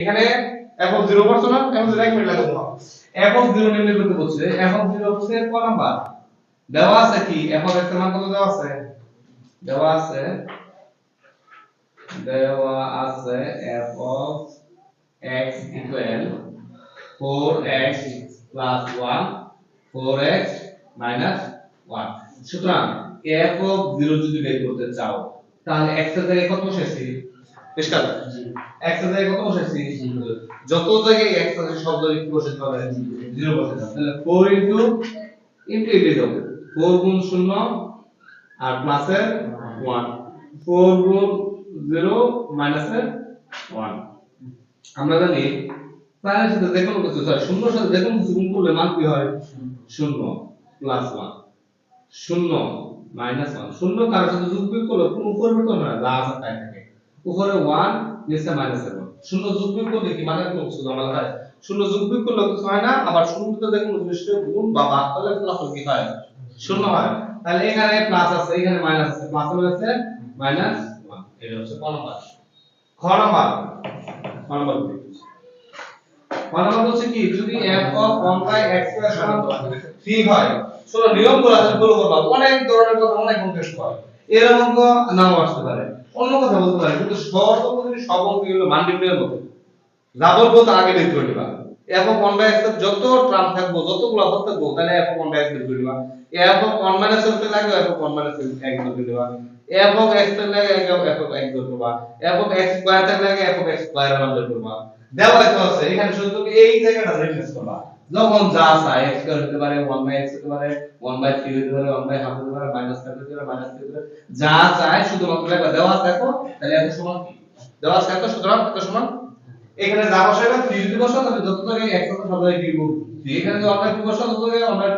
এখানে f of 0 করছো না f of 0 এক মিনিট লাগবে তোমার f of 0 নির্ণয় করতে বলছে f of 0 হচ্ছে কত নাম্বার দেওয়া আছে কি f of x এর মান কত দেওয়া আছে দেওয়া আছে f of x equal 4x plus 1 4x minus 1 সুতরাং f of 0 যদি বের করতে চাও তাহলে x এর জায়গায় কত বসাইছি পরিষ্কার x এর জায়গায় কত বসাইছি যত জায়গায় x আছে সব জায়গায় কি বসাতে হবে 0 বসাতে হবে তাহলে 4 into এটা হবে 4 গুণ 0 আর প্লাসের 1 4 গুণ 0 মাইনাসের 1 আমরা জানি প্রায়ের সাথে যে কোনো কিছু সরি শূন্যর সাথে যে কোনো কিছু গুণ করলে মান কি হয় 0 প্লাস 1 0 মাইনাস 1 0 কার সাথে যোগ বিয়োগ করলে কোনো পরিবর্তন হয় না যা আছে তাই থাকে উপরে 1 নিচে মাইনাস 1 0 যোগ বিয়োগ করলে কি মানে কোনো কিছু জমা হয় 0 যোগ বিয়োগ করলে কিছু হয় না আবার 0 তে যে কোনো জিনিসের গুণ বা ভাগ করলে ফলাফল কি হয় 0 হয় তাহলে এখানে প্লাস আছে এখানে মাইনাস আছে প্লাস আছে মাইনাস 1 এটা হচ্ছে ক নাম্বার খ নাম্বার খ নাম্বার বলছে কি যদি f of 1 by x square সমান 3 হয় চলো নিয়মগুলো আছে ফলো করব অনেক ধরনের কথা অনেক কনটেস্ট হয় এর অঙ্ক নাও আসতে পারে অন্য কথা বলতে পারে কিন্তু শর্ত যদি সব অঙ্কগুলো মান নির্ণয়ের মতো যা বলবো তা আগে বের করে নিবা f of 1 by x এর যত টার্ম থাকবো যতগুলো পদ থাকবো তাহলে f of 1 by x বের করে নিবা f of 1 minus x এর লাগে f of 1 minus x বের করে নিবা f of x এর লাগে f of x বের করবা f of x স্কয়ার এর লাগে f of x স্কয়ার এর মান বের করবা দেওয়া আছে এখানে শুধু তুমি এই জায়গাটা রিপ্লেস করবা যখন যা চাই x স্কয়ার হতে পারে 1 বাই x হতে পারে 1 বাই 3 হতে পারে 1 বাই হাফ হতে পারে মাইনাস 5 হতে পারে মাইনাস 3 হতে পারে যা চাই শুধুমাত্র লেখা দেওয়া আছে তো তাহলে এত সমান কি দেওয়া আছে তো সুতরাং এত সমান এখানে যা বসাইবা 3 যদি বসাও তাহলে যত জায়গায় x আছে সব জায়গায় কি করব এখানে যদি 1 বাই 2 বসাও তত জায়গায় 1 বাই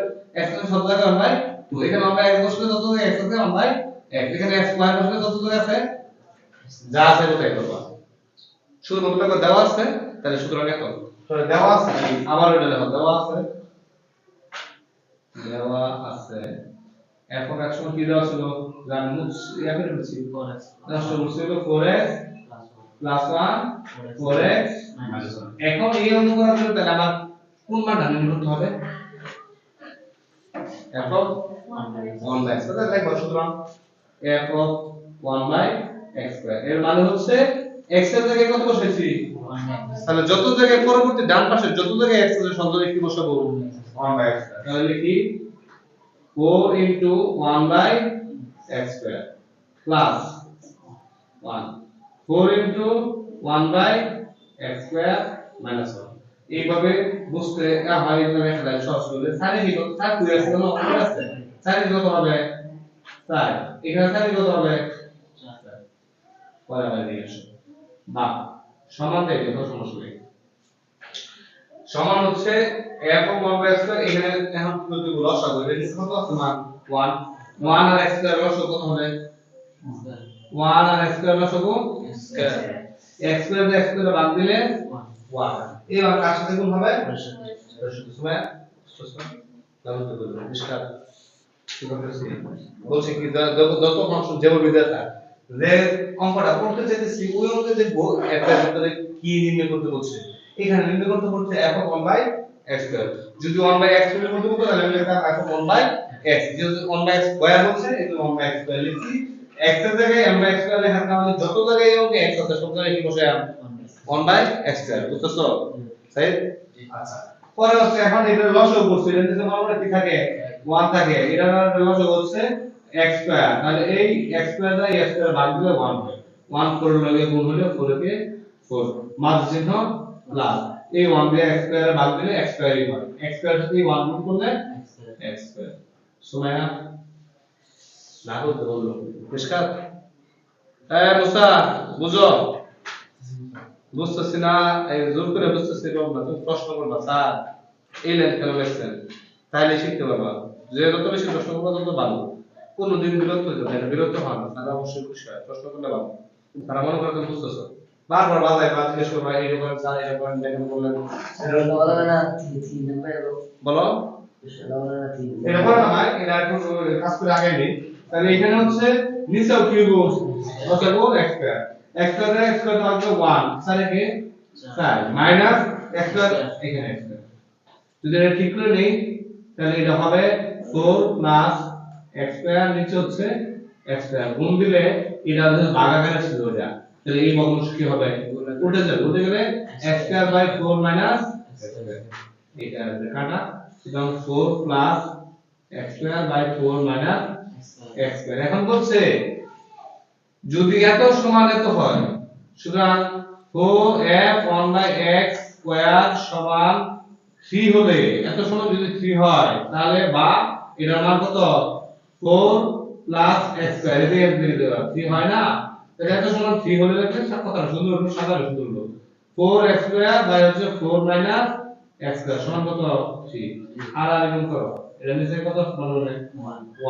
x আছে সব জায়গায় 1 বাই 2 এখানে 1 বাই x বসালে তত জায়গায় x আছে 1 বাই x এখানে x স্কয়ার বসালে তত জায়গায় আছে যা আছে ওটাই করবা শুধুমাত্র দেওয়া আছে তাহলে সুতরাং এত দেওয়া আছে আবার এটা লেখো দেওয়া আছে f of x কি দেওয়া ছিল জানি মুছ ইয়া করে বলছি 4x নষ্ট করছে হলো 4x প্লাস 1 4x মাইনাস 1 এখন এই অঙ্ক করার জন্য তাহলে আমার কোন মানটা নির্ণয় করতে হবে f of 1 by x তাহলে লিখব সুতরাং f of 1 by x square এর মানে হচ্ছে x এর জায়গায় কত বসাইছি তাহলে যত জায়গায় পরবর্তী ডান পাশে যত জায়গায় x আছে সব জায়গায় কি বসাবো 1 by x তাহলে লিখি 4 into 1 by x square plus 1 4 into 1 by x square minus 1 এইভাবে বুঝতে হয় এখানে একটা সহজ করলে সাইন কি কত সাইন কত আছে কোনো অঙ্ক আছে সাইন কত হবে সাইন এখানে সাইন কত হবে পরে আবার দিয়ে আসো বা সমান থেকে কত সমস্যা নেই সমান হচ্ছে f of 1 by x square এখানে এখন যদি লসাগু এর নিচে কত আছে মান 1 1 আর x স্কয়ার লসাগু কত হবে 1 আর x স্কয়ার লসাগু স্কয়ার x স্কয়ার দিয়ে x স্কয়ার বাদ দিলে 1 এবার কার সাথে গুণ হবে সময় লাগুন তো বলবো পরিষ্কার কি করতেছি বলছি কি যত ফাংশন যেভাবে দেয়া থাকে যে অঙ্কটা করতে চাইতেছি ওই অঙ্কে দেখবো একটা ভিতরে কি নির্ণয় করতে বলছে এখানে নির্ণয় করতে বলছে f of 1 by x square যদি 1 by x নির্ণয় করতে বলতো তাহলে আমি লিখতাম f of 1 by x যদি 1 by x স্কয়ার বলছে এই 1 by x স্কয়ার লিখছি x এর জায়গায় m by x স্কয়ার লেখার কারণে যত জায়গায় এই অঙ্কে x আছে সব জায়গায় কি বসাই 1 by x স্কয়ার বুঝছো তাই আচ্ছা পরে হচ্ছে এখন এটা লসাগু করছে এর নিচে মানে কি থাকে 1 থাকে এটার লসাগু হচ্ছে x স্কয়ার তাহলে এই x স্কয়ার দ্বারা x স্কয়ার ভাগ দিলে 1 হয় 1 করে লগে গুণ হলে 4 কে 4 মাঝ চিহ্ন প্লাস এই 1 দিয়ে x স্কয়ার ভাগ দিলে x স্কয়ারই হয় x স্কয়ার সাথে 1 গুণ করলে x স্কয়ার সময় না বলতে বললো পরিষ্কার মুসা বুঝো বুঝতেছি না এই জোর করে বুঝতেছি না তুমি প্রশ্ন করবা স্যার এই লাইন কেন লিখছেন তাইলে শিখতে পারবা যে যত বেশি প্রশ্ন করবা তত ভালো কোনদিন বিরক্ত হতে পারে বিরক্ত হয় না তারা অবশ্যই খুশি হয় প্রশ্ন করলে ভালো তারা মনে করে তুমি বুঝতেছো বারবার বাজায় বা জিজ্ঞেস করবা এই রকম স্যার এই রকম দেখেন বললেন এটা বলা না বলো এটা বলা না এটা একটু কাজ করে আগে নেই তাহলে এখানে হচ্ছে নিচেও কিউব লসাগু x square x square x square থাকবে 1 স্যার কে 4 মাইনাস x স্কয়ার এখানে x স্কয়ার যদি এটা ঠিক করে নেই তাহলে এটা হবে 4 প্লাস x স্কয়ার নিচে হচ্ছে x স্কয়ার গুণ দিলে এটা যদি ভাগাকারে ছিল এটা তাহলে এই ভগ্নাংশ কি হবে উল্টে যাবে উল্টে গেলে x square by 4 minus x square এটা কাটা সুতরাং 4 plus x square by 4 minus x square এখন বলছে যদি এত সমান এত হয় সুতরাং 4f 1 বাই x স্কয়ার সমান 3 হলে এত সমান যদি 3 হয় তাহলে বা এর মান কত 4 প্লাস x স্কয়ার এর দিয়ে দেওয়া 3 হয় না তাহলে এত সমান 3 হলে দেখতে কথা সুন্দর হলো সাধারণ সুন্দর হলো 4x স্কয়ার বাই হচ্ছে 4 মাইনাস x স্কয়ার সমান কত 3 আর গুণ করো এটা নিচে কত সমান হবে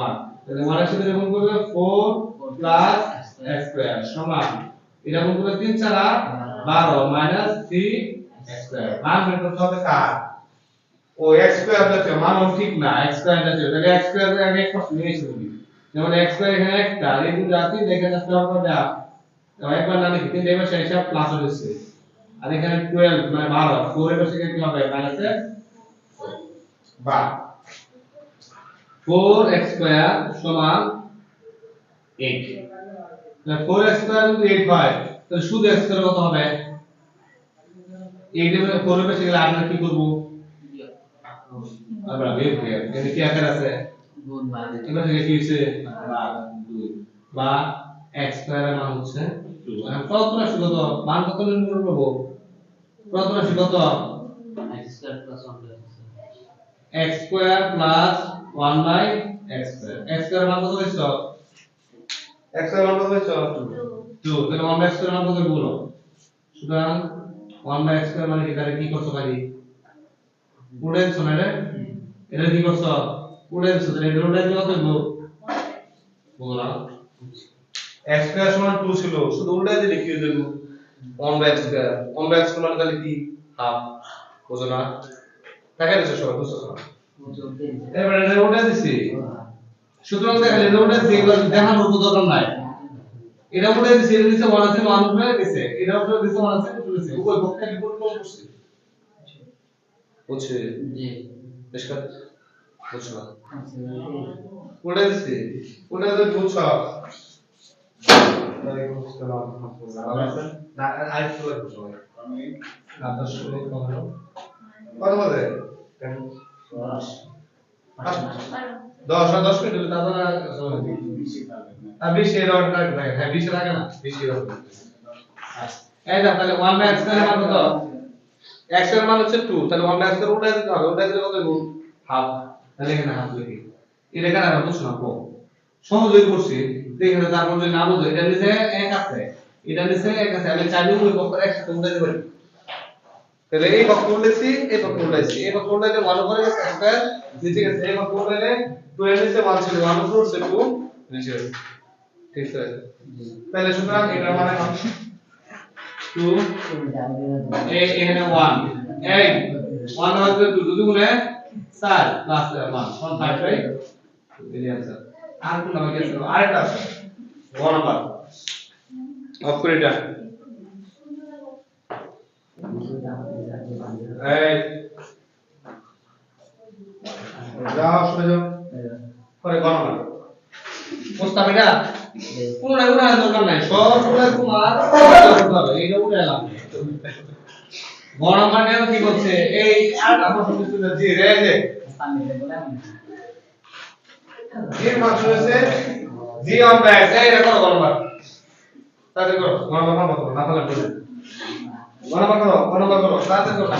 1 তাহলে 1 এর সাথে গুণ করলে 4 প্লাস x স্কয়ার সমান এটা গুণ করলে 3 4 12 মাইনাস 3 x স্কয়ার মান বের করতে হবে কার ও x স্কয়ার জাতীয় মান ঠিক না x স্কয়ার জাতীয় তাহলে x স্কয়ার এর আগে এক পাশে নিয়েছি বলি যেমন x স্কয়ার এখানে একটা এই দুটো জাতি দেখে যাচ্ছে হবে যা তো একবার না লিখি তিন এবার শেষে প্লাস হচ্ছে আর এখানে 12 মানে 12 4 এর পাশে কি হবে মাইনাস 12 4x স্কয়ার সমান 8 তাহলে 4x স্কয়ার যদি 8 হয় তাহলে শুধু x স্কয়ার কত হবে 8 এর 4 এর পাশে গেলে আমরা কি করব আমরা বের করে এখানে কি আকার আছে গুণ ভাগ এবার থেকে কি হইছে ভাগ 2 বা x স্কয়ার এর মান হচ্ছে 2 এখন প্রথম রাশি কত মান কত নির্ণয় করব প্রথম রাশি কত x square plus 1 by x square x square মান কত হইছে x স্কয়ার মান কত হইছে 2 তাহলে 1 বাই x স্কয়ার মান কত বলো সুতরাং 1 বাই x স্কয়ার মানে কি তাহলে কি করতে পারি উড়ে শোনা রে এটা কি করছ উড়ে দিছ তাহলে এটা উড়ে দিলে কত হইব বলো x স্কয়ার সমান 2 ছিল শুধু উড়ে দিলে কি হয়ে যাবে 1 by x square 1 by x square মানে তাহলে কি হাফ বুঝো না টাকা দিছ সবাই বুঝছো না এবারে এটা উড়ে দিছি সুতরাং দেখলে এটা উড়ে দিছি এগুলো দেখানোর কোনো দরকার নাই এটা উড়ে দিছি এর নিচে 1 আছে 1 উড়ে দিছে এটা উড়ে দিছে 1 আছে উড়ে দিছে উভয় পক্ষে রিপোর্ট করছি বুঝছে জি বেশ কথা বুঝছো না উড়ে দিছি উড়ে দিলে বুঝছো ওয়ালাইকুম আসসালাম না আই চলে বুঝছো আমি আপনার সাথে কথা কত বাজে 10 মিনিট তারপর আর 20 এর অর্ডার থাকে হ্যাঁ 20 এর আগে না 20 এর অর্ডার এই না তাহলে 1 বাই x এর মান কত x এর মান হচ্ছে 2 তাহলে 1 বাই x এর উল্টা দিতে হবে উল্টা দিলে কত গুণ হাফ তাহলে এখানে হাফ লিখি এটা কেন আমরা বুঝছ না কো সহজই করছি এখানে তারপর যদি না বুঝো এটা নিচে এক আছে এটা নিচে এক আছে আমি চাইলে ওই পক্ষ একসাথে উল্টাতে পারি তাহলে এই পক্ষ উল্টাইছি এই পক্ষ উল্টাইছি এই পক্ষ উল্টাইলে 1 উপরে স্কয়ার নিচে গেছে এই পক্ষ উল্টাইলে 2 এর নিচে 1 ছিল 1 উপরে উঠছে 2 নিচে ঠিক আছে তাহলে সুতরাং এটা মানে 2 এখানে 1 এই 1 হচ্ছে 2 2 গুণে 4 প্লাস 1 সমান 5 বাই এই आंसर আর কোন নামে গেছে আরেকটা আছে 1 নাম্বার অফ করে এটা এই যাও শুনে যাও পরে গণনা প্রস্তাব এটা কোন না উড়ার দরকার নাই সব উড়ে তোমার করতে হবে এইটা উড়ে এলাম গণনা মানে কি করছে এই আর আমার সঙ্গে শুনে জি রে যে জি মান শুনেছে জি অন ব্যাক এই রেকর্ড গণনা তাহলে করো গণনা করো না তাহলে বলে গণনা করো তাড়াতাড়ি করো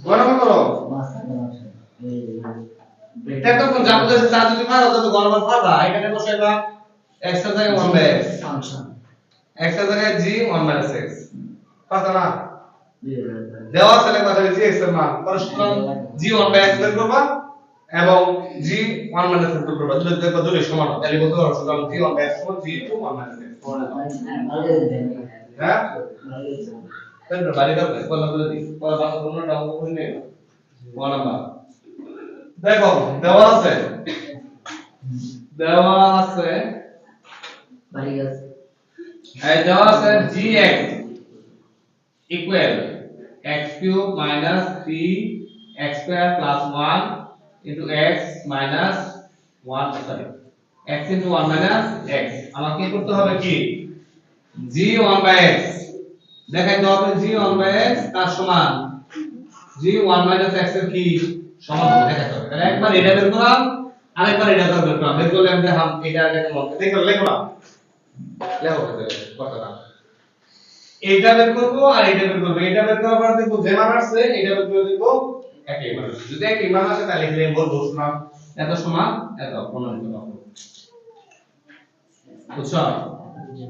গণনা করো এটা তো জানতে চাইছে যা যদি পারো তত গণনা পারবা এখানে বসাইবা x এর জায়গায় 1 বাই x ফাংশন x এর জায়গায় g 1 বাই x পারবা না দেওয়া আছে লেখা আছে g x এর মান পরস্পর g 1 বাই x বের করবা এবং g 1 বাই x বের করবা দুটো দেখবা দুটো সমান তাহলে বলতে পারো সুতরাং g 1 বাই x সমান g 2 1 বাই x হ্যাঁ তাই না বাড়ি দাও বললাম বলে দি পরে বাসা তোমরা ডাউন করে নিও 1 নাম্বার দেখো দেওয়া আছে বাড়ি গেছে এই দেওয়া আছে gx equal x cube minus 3 x square plus 1 into x minus 1 sorry x into 1 minus x আমাকে কি করতে হবে কি g 1 by x দেখাইতে হবে g 1 by x তার সমান g 1 minus x এর কি সমান দেখাইতে হবে তাহলে একবার এটা বের করলাম আরেকবার এটা বের করলাম বের করলে আমরা হাম এটা আগে মনে দেখো লেখলাম লেখো কথাটা এইটা বের করব আর এইটা বের করব এটা বের করার পর দেখব যে মান আসছে এটা বের করে দেখব একই মান আসছে যদি একই মান আসে তাহলে লিখলে বলবো সমান এত সমান এত প্রমাণিত হবে বুঝছো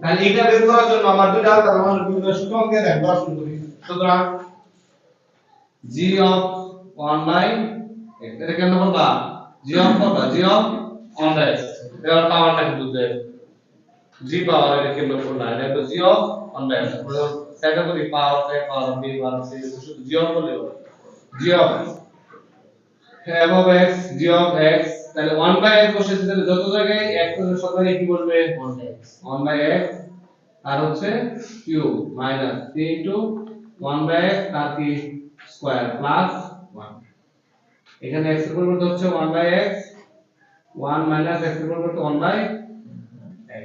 তাহলে এটা বের করার জন্য আমার দুইটা আলাদা মান বিভিন্ন সূত্র দিয়ে দেন 10 শুরু করি সুতরাং g of 1 by এটা কেন বলবা g of কত g of 1 by এর পাওয়ারটা কি বুঝবে g পাওয়ার এটা কেন বলবা এটা তো g of 1 by সেটা করি পাওয়ার পাওয়ার b পাওয়ার c শুধু g of বললে g of f of x g of x তাহলে 1 by x বসেছে তাহলে যত জায়গায় x এর সাথে কি বলবে 1 by x আর হচ্ছে cube minus 3 into 1 by x তার কি স্কয়ার প্লাস 1 এখানে x এর পরিবর্তে হচ্ছে 1 by x 1 মাইনাস x এর পরিবর্তে 1 by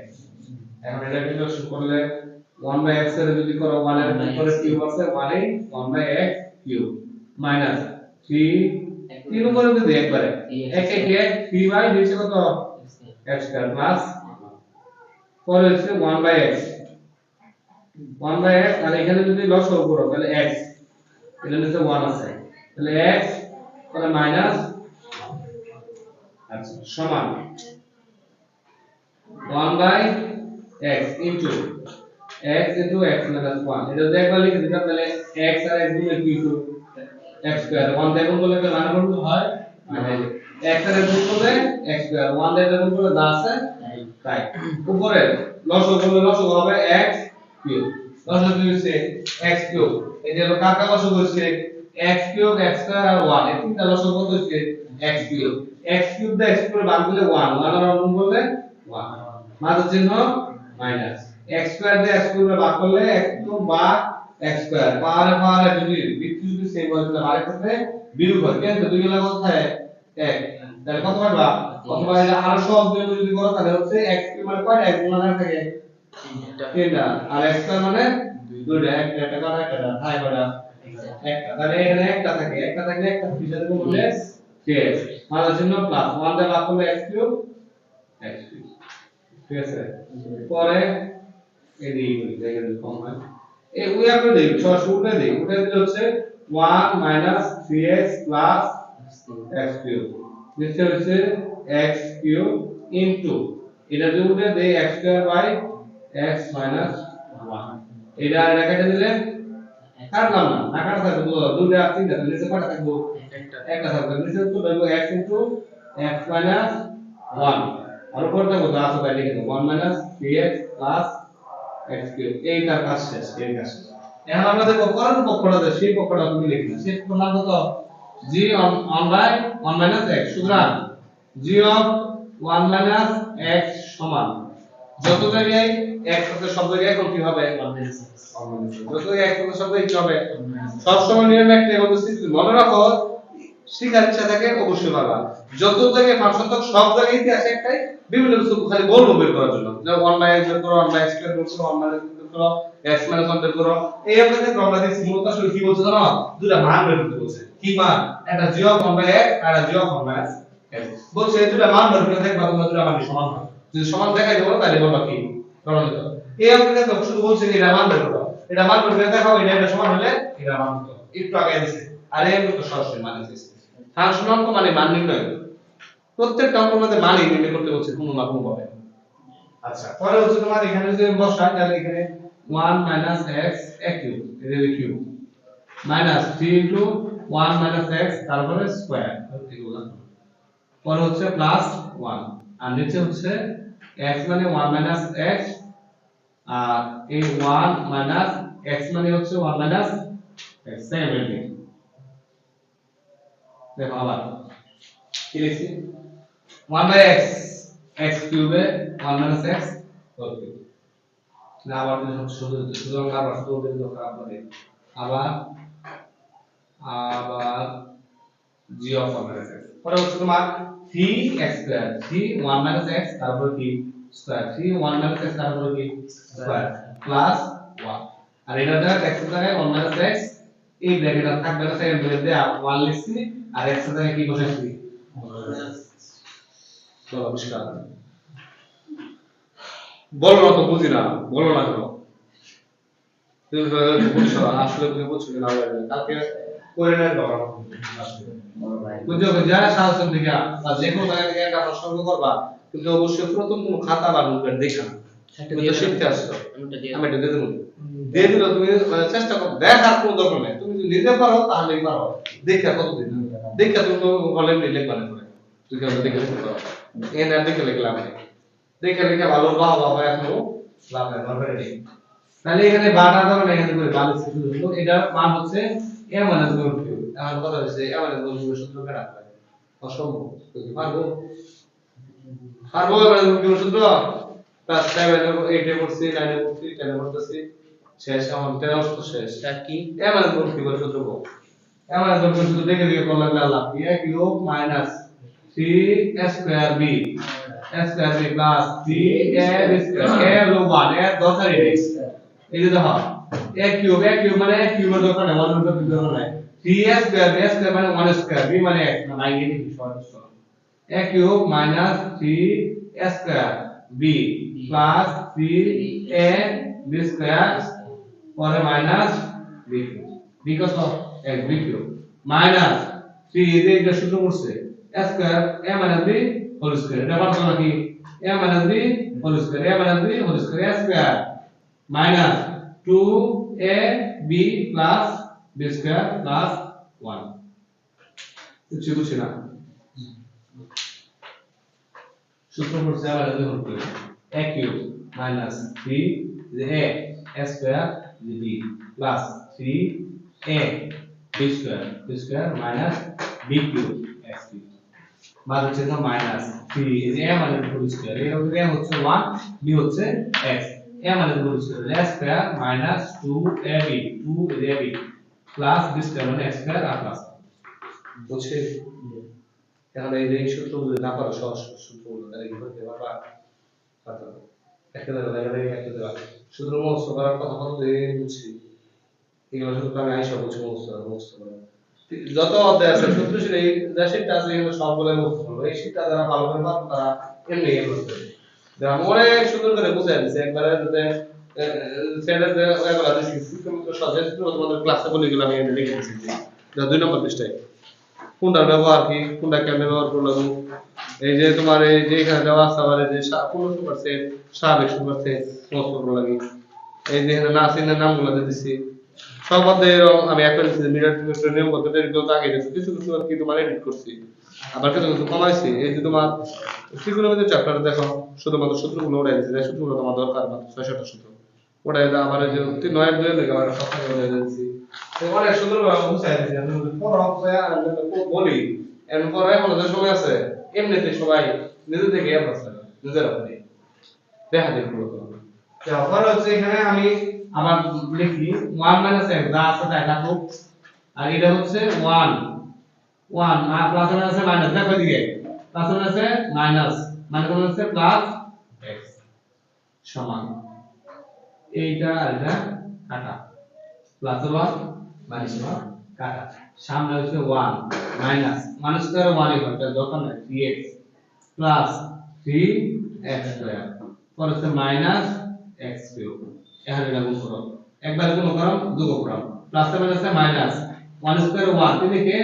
x এখন এটা ইন্টিগ্রেশন করলে 1 by x এর যদি করো 1 এর উপরে কিউব আছে 1 এ 1 by x কিউব মাইনাস 3 3 উপরে যদি একবারে x এ কি 3 বাই নিচে কত x স্কয়ার প্লাস পরে হচ্ছে 1 by x 1 by x আর এখানে যদি লসাগু করো তাহলে x এর নিচে 1 আছে তাহলে x তাহলে মাইনাস আচ্ছা সমান 1 by x into x into x minus 1 এটা যদি একবার লিখে দিতাম তাহলে x আর x গুণ কি টু x স্কয়ার 1 দিয়ে গুণ করলে একটা মান কত হয় মানে x আর x গুণ করলে x স্কয়ার 1 দিয়ে গুণ করলে যা আছে তাই উপরে লসাগু করলে লসাগু হবে x কিউব লসাগু হচ্ছে x কিউব এই যে কাকা লসাগু হচ্ছে x কিউব x স্কয়ার আর 1 এই তিনটা লসাগু কত হচ্ছে x কিউব x কিউব দিয়ে x করে ভাগ দিলে 1 1 আর গুণ করলে 1 মাঝের চিহ্ন মাইনাস x স্কয়ার দিয়ে x কিউব ভাগ করলে x কিউব ভাগ x স্কয়ার পাওয়ারে যদি বৃত্তি যদি সেম হয় তাহলে আরেক ক্ষেত্রে বিয়োগ হয় কিন্তু দুই গুণ কোথায় 1 তাহলে কত পারবা কত পারলে আর সহজ দিয়ে যদি করো তাহলে হচ্ছে x কিউব মানে কয়টা x গুণ আর থাকে তিনটা আর x স্কয়ার মানে দুইটা একটা কত একটা তাই কয়টা একটা তাহলে এখানে একটা থাকে একটা থাকলে একটা হিসাবে বললে শেষ মাঝের চিহ্ন প্লাস 1 দিয়ে ভাগ করলে x কিউব ঠিক আছে পরে এদিকে করি জায়গা কম হয় এই ওই আপনি দেই সরাসরি উঠে দেই উঠে দিলে হচ্ছে 1 minus 3x plus x cube নিচে হচ্ছে x কিউব ইনটু এটা যদি উঠে দেই x square by x minus 1 এটা এটা কেটে দিলে কাটলাম না কাটা থাকবে দুটো আর তিনটা নিচে কয়টা থাকবে একটা থাকবে নিচে তো দেবো x ইনটু x মাইনাস 1 আর উপরে দেবো যা আছে তাই লিখে দেবো 1 minus 3x plus x cube এই তার কাজ শেষ এই কাজ শেষ এখন আমরা দেখব পরের পক্ষটা সেই পক্ষটা তুমি লিখবে সেই পক্ষটার নাম কত g on by 1 minus x সুতরাং g of 1 minus x সমান যত জায়গায় x আছে সব জায়গায় এখন কি হবে 1 minus x যত জায়গায় x আছে সব জায়গায় কি হবে সব সময় নিয়ম একটা অবস্থিত মনে রাখো শিখার ইচ্ছা থাকে অবশ্যই পারবা যত জায়গায় ফাংশন থাক সব জায়গায় কি আছে একটাই বিভিন্ন কিছু খালি বলবো বের করার জন্য যে 1 by x বের করো 1 by x স্কয়ার বের করো 1 by x বের করো x minus 1 বের করো এই আপনাদের আমরা দেখছি মূলত আসলে কি বলছে জানো দুটো মান বের করতে বলছে কি মান একটা g of 1 by x আর একটা g of 1 by x বলছে এই দুটো মান বের করে দেখবা তোমরা দুটো মান সমান হয় যদি সমান দেখাই দেবো তাহলে বলবা কি প্রমাণিত এই আপনাদের তো শুধু বলছে যে এটা মান বের করো এটা মান বের করে দেখাও এটা সমান হলে এটা মান কত একটু আগে দিছে আর এই তো সরাসরি মান দিছে ফাংশন অঙ্ক মানে মান নির্ণয় প্রত্যেকটা অঙ্কের মধ্যে মান নির্ণয় করতে বলছে কোনো না কোনো ভাবে আচ্ছা পরে হচ্ছে তোমার এখানে যে বসাই তাহলে এখানে 1 minus x x কিউব এটা cube minus 3 into 1 minus x তারপরে স্কয়ার এগুলো পরে হচ্ছে প্লাস 1 আর নিচে হচ্ছে x মানে 1 minus x আর এই 1 minus x মানে হচ্ছে 1 minus x সেম এটাই দেখো আবার কি লিখছি 1 by x x কিউবে 1 minus x হোল কিউব না আবার শুধু শুধু আবার শুধু দিতে খারাপ হবে আবার আবার g অফ 1 পরে হচ্ছে তোমার 3x স্কয়ার 3 1 মাইনাস x তারপর কি স্কয়ার 3 1 মাইনাস x তারপর কি স্কয়ার প্লাস 1 আর এটা দ্বারা x এর জায়গায় 1 মাইনাস x এই ব্র্যাকেটটা থাকবে না সেকেন্ড ব্র্যাকেট দিয়ে 1 লিখছি আর x এর জায়গায় কি বসাইছি তো আবিষ্কার বলো না তো বুঝি না বলো না কেন তুমি বুঝছো আসলে তুমি বুঝছো না কালকে করে নেন বাবা বুঝছো যারা সাহস থেকে বা যে কোনো জায়গা থেকে একটা প্রশ্ন করবা কিন্তু অবশ্যই প্রথম কোন খাতা বা নোটপ্যাড দেখো না তুমি তো শিখতে আসছো আমি এটা দিয়ে দেবো দিয়ে দিলে তুমি মানে চেষ্টা করো দেখার কোনো দরকার নেই তুমি যদি নিজে পারো তাহলেই পারো দেখা কতদিন দেখা তুমি তো বলেন লিখবা না করে তুই কেন দেখে লিখতে পারো এ না দেখে লিখলাম দেখে লিখে ভালো বাহ বাহ এখনো লাভ নেই দরকার নেই তাহলে এখানে বাটা ধরো না এখানে করে বালিশ শুধু এটার মান হচ্ছে a মানে √q আমার কথা হচ্ছে a মানে √q সূত্র কেনা হয় অসম্ভব তুমি পারবো পারবো a মানে √q সূত্র প্লাস 7 8 এ পড়ছি 9 এ পড়ছি 10 এ পড়তেছি শেষ আমার 13 সূত্র শেষ এটা কি a মানে √q সূত্র বল a মানে √q সূত্র দেখে দিয়ে করলে আল্লাহ a cube minus 3 a square b a square b plus 3 a square a হলো 1 এর দরকারই নেই এই যে দেখো a কিউব মানে a কিউবের দরকার নেই 1 এর দরকার নেই 3 a স্কয়ার b স্কয়ার মানে 1 স্কয়ার b মানে 1 না নাই এর সহজ a cube minus 3 a square b plus 3 a b square পরে মাইনাস b কিউব b কত এক b কিউব মাইনাস 3 দিয়ে এটা সূত্র করছে a square a minus b whole square এটা পারতো নাকি a minus b whole square a minus b whole square a square minus 2ab plus b square plus 1 কিছু বুঝছি না সূত্র করছে আবার এটা দেখুন a cube minus 3 যে a square যে b plus 3a b square minus b cube x cube বাদ হচ্ছে না minus 3 যে a মানে হোল স্কয়ার এর মধ্যে a হচ্ছে 1 b হচ্ছে x a মানে whole square a square minus 2ab 2ab plus b square মানে x স্কয়ার আর প্লাস বুঝছে তাহলে এই সূত্রগুলো না পারো সহজ সূত্রগুলো তাহলে কি করতে পারবা পারবে একটা লাগে একটা দেওয়া সূত্র মুখস্থ করার কথা কতদিন বুঝছি এগুলো সূত্র আমি আইসা বুঝছি মুখস্থ করে যত অধ্যায় আছে সূত্র ছিল এই যে শীটটা আছে এগুলো সবগুলো মুখস্থ করবে এই শীটটা যারা ভালো করে পারবে তারা এমনি বুঝতে পারবে যারা অনেক সুন্দর করে বুঝাই দিচ্ছে একবারে যে সেটা যে এগুলো দিছি সিস্টেম তো সহজ তোমাদের ক্লাসে বলে গেলাম আমি এটা লিখে দিয়েছি যা 2 নম্বর পৃষ্ঠায় কোনটার ব্যবহার কি কোনটা কেমনে ব্যবহার করলাম এই যে তোমার এই যে এখানে দেওয়া আছে আবার এই যে পূর্ণ সুপার সেট স্বাভাবিক সুপার সেট সমস্ত করবো লাগে এই যে এখানে নাসিনের নামগুলো দিতেছি সব মধ্যে আমি একটা দিচ্ছি মিরর নিয়ম পদ্ধতি এগুলো তো আগে দিচ্ছি কিছু কিছু আর কি তোমার এডিট করছি আবার কিছু কিছু কমাইছি এই যে তোমার ট্রিগোনোমেট্রি চ্যাপ্টার দেখো শুধুমাত্র সূত্রগুলো ওটাই দিচ্ছি যে সূত্রগুলো তোমার দরকার মাত্র 6টা সূত্র ওটাই আবার এই যে 9 2 থেকে আবার 7 ওটাই দিচ্ছি অনেক সুন্দর ভাবে বুঝাই দিয়েছি আমি পড়া বলি এমন পড়ায় আমাদের সময় আছে এমনিতে সবাই নিজে থেকে এম আছে নিজের আপনি দেখা দেখবো তারপর হচ্ছে এখানে আমি আমার লিখি 1 মাইনাস x যা আছে তাই রাখো আর এটা হচ্ছে 1 1 আর প্লাস আছে মাইনাস দেখো দিকে প্লাস আছে মাইনাস মাইনাস আছে প্লাস x সমান এইটা আর এটা কাটা প্লাস 1 মাইনাস 1 কাটা সামনে হচ্ছে 1 মাইনাস মাইনাস করে 1 এর ঘরটা যখন 3x প্লাস 3x স্কয়ার পর হচ্ছে মাইনাস x কিউব এখানে এটা গুণ করো একবার গুণ করো যোগ করো প্লাস এর আছে মাইনাস 1 স্কয়ার 1 3 থেকে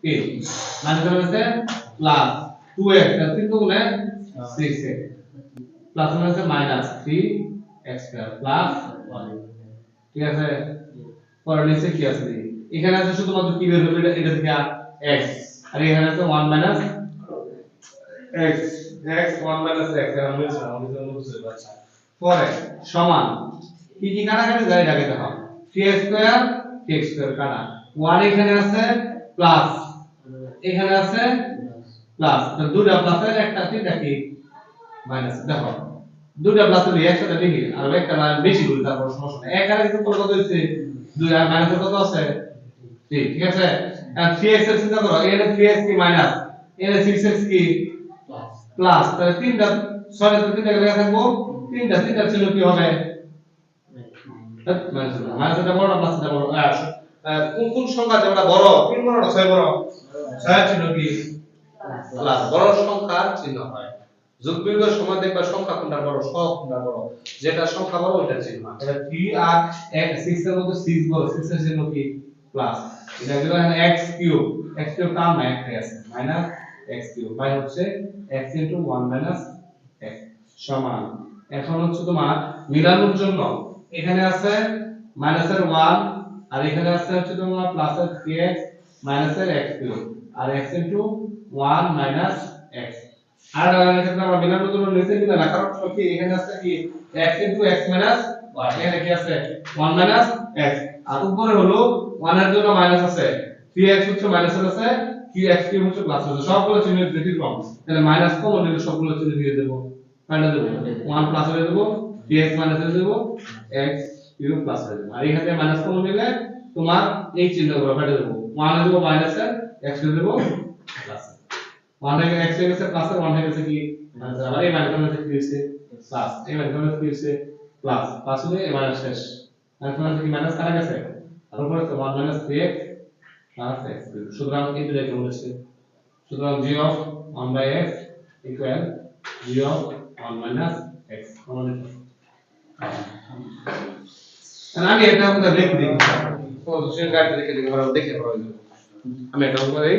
3 মাইনাস এর আছে প্লাস 2x তার 3 গুণে 6x প্লাস এর আছে মাইনাস 3x স্কয়ার প্লাস 1 ঠিক আছে পরে নিচে কি আছে এখানে আছে শুধুমাত্র কি বের হবে এটা থেকে x আর এখানে আছে 1 minus x x 1 minus x এর মিলছে না আমাদের বুঝতে পারছি পরে সমান কি কি কাটাকাটি যায় এটাকে দেখো 3x স্কয়ার x স্কয়ার কাটা 1 এখানে আছে প্লাস এখানে আছে প্লাস তো দুটো প্লাসের একটা তিনটা কি মাইনাস দেখো দুইটা প্লাস দুই একসাথে লিখি আর একটা না বেশি করি তারপর সমস্যা নেই এক আর কিন্তু কত হইছে 2 আর মাইনাস কত আছে 3 ঠিক আছে আর 3x এর চিন্তা করো এর 3x কি মাইনাস এর 6x কি প্লাস তাহলে তিনটা ছয়টা তো তিনটা লেখা থাকবো তিনটা ছিল কি হবে মাইনাসটা বড় না প্লাসটা বড় কোন কোন সংখ্যা যেটা বড় তিন বড় না ছয় বড় ছয় ছিল কি প্লাস বড় সংখ্যার চিহ্ন হয় যোগ বিয়োগের সময় দেখবা সংখ্যা কোনটা বড় সব কোনটা বড় যেটা সংখ্যা বড় ওইটা চিহ্ন তাহলে 3 আর 6 এর মধ্যে 6 বড় 6 এর চিহ্ন কি প্লাস এটা হলো x কিউব কাম না একটাই আছে মাইনাস x কিউব বাই হচ্ছে x 1 x সমান এখন হচ্ছে তোমার মিলানোর জন্য এখানে আছে মাইনাসের 1 আর এখানে আছে হচ্ছে তোমার প্লাসের 3x মাইনাসের x কিউব আর x 1 x আর এর ক্ষেত্রে আমরা মিলানোর জন্য নিচে মিলানা কারণ কি এখানে আছে কি x x 1 এখানে কি আছে 1 x আর উপরে হলো 1 এর জন্য মাইনাস আছে 3x হচ্ছে মাইনাসের আছে কি x কিউব হচ্ছে প্লাস আছে সবগুলো চিহ্ন ব্যতিক্রম তাহলে মাইনাস কমন নিলে সবগুলো চিহ্ন দিয়ে দেব মাইনাস দেব 1 প্লাস হয়ে দেব 3x মাইনাস হয়ে দেব x কিউব প্লাস হয়ে দেব আর এখানে মাইনাস কমন নিলে তোমার এই চিহ্নগুলো কেটে দেব 1 এ দেব মাইনাসের x এ দেব প্লাস 1 এর x এর কাছে প্লাস আর 1 এর কাছে কি মাইনাস আবার এই মাইনাস এর কি হইছে প্লাস এই মাইনাস কি হইছে প্লাস প্লাস হলে এই মাইনাস শেষ মাইনাস কি মাইনাস কাটা গেছে আর উপরে তো 1 3x প্লাস x সুতরাং এই দুটো কেমন হচ্ছে সুতরাং g of 1/x equal g of 1 x সমান আমি এটা আপনাদের দেখে দিই পজিশন কার্ড দেখে দিই আমরা দেখে পড়া যাবে আমি এটা উপরে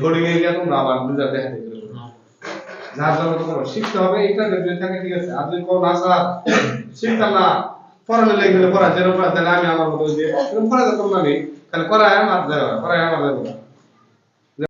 ঘড়ি গিয়ে তোমরা আবার বুঝা দেখা দিতে না জানো তোমরা শিখতে হবে এটা যদি থাকে ঠিক আছে আর যদি কোন আশা শিখতাম না পড়ালে লেগে গেলে পড়া যেন পড়া তাহলে আমি আমার মতো যে এরকম পড়া যেতাম না আমি খালি পড়ায় আমার যায় পড়ায় আমার যায়